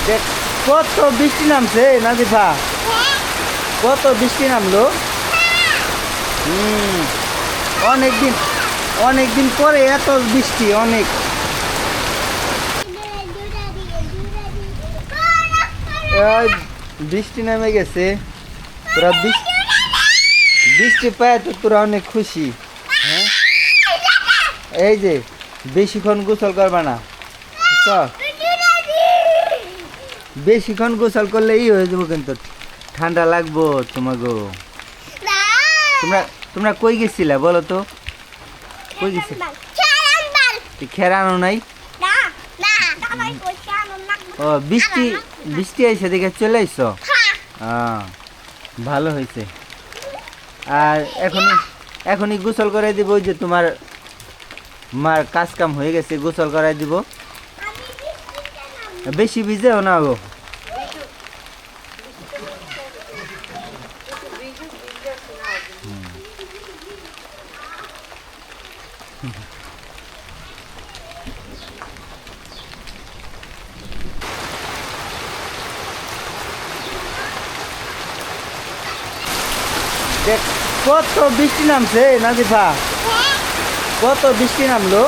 দেখ কত বৃষ্টি নামছে নাজিফা, কত বৃষ্টি নামলো। অনেকদিন অনেকদিন পরে এত বৃষ্টি, অনেক। বৃষ্টি নেমে গেছে, তোরা বৃষ্টি পায় তো তোরা অনেক খুশি। হ্যাঁ, এই যে বেশিক্ষণ গোসল করবা না, বেশিক্ষণ গোসল করলে হয়ে যাবো, কিন্তু ঠান্ডা লাগবো তোমাকে। তোমরা তোমরা কই গেছিলা বলো তো? কই গেছিল? খেরানো নাই? ও বৃষ্টি বৃষ্টি আইসে দেখে চলে আইসো। ভালো হয়েছে। আর এখনই গোসল করাই দিব, ওই যে তোমার মার কাজ কাম হয়ে গেছে, গোসল করাই দিব। বেশি ভিজেও না গো। দেখ কত বৃষ্টি নামছে নাজিফা, কত বৃষ্টি নামলো।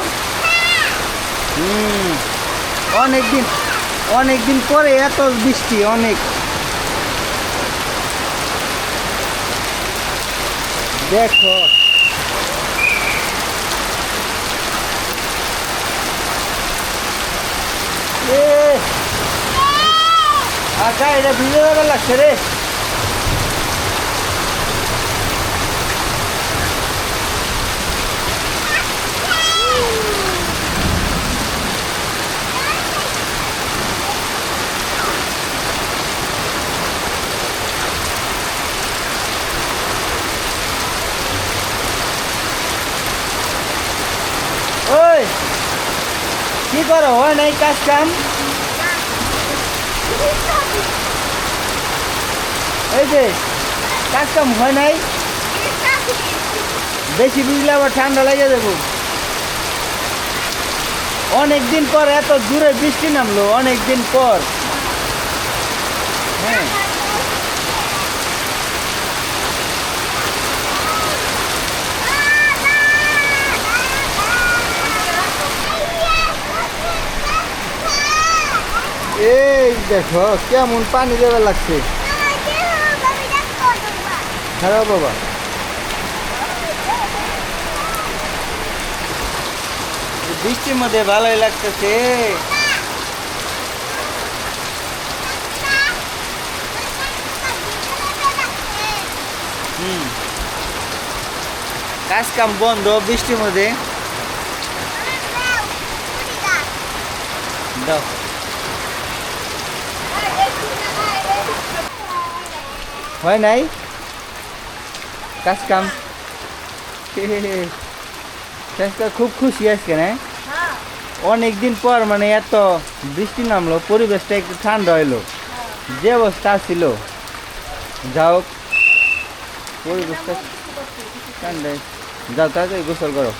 অনেকদিন পরে এত বৃষ্টি, অনেক। দেখো আচ্ছা, এটা ভিজে যাবার লাগছে রে। ওই কি করো, হয় নাই কাজ কাম? এই যে কাজ কাম হয় নাই, বেশি বুঝলে আবার ঠান্ডা লেগে যাবো। অনেকদিন পর এত দূরে বৃষ্টি নামলো, অনেকদিন পর। হ্যাঁ, এই দেখো কেমন পানি দেওয়া লাগছে। হ্যাঁ বাবা, বৃষ্টির মধ্যে ভালোই লাগতেছে। কাজ কাম বন্ধ বৃষ্টির মধ্যে। দাও, হয় নাই কাজ কাম। খুব খুশি আজকে না, অনেকদিন পর মানে এত বৃষ্টি নামলো, পরিবেশটা একটু ঠান্ডা হইলো। যে অবস্থা ছিল, যাও পরিবেশটা ঠান্ডায়। যাও তাড়াতাড়ি গোসল করো।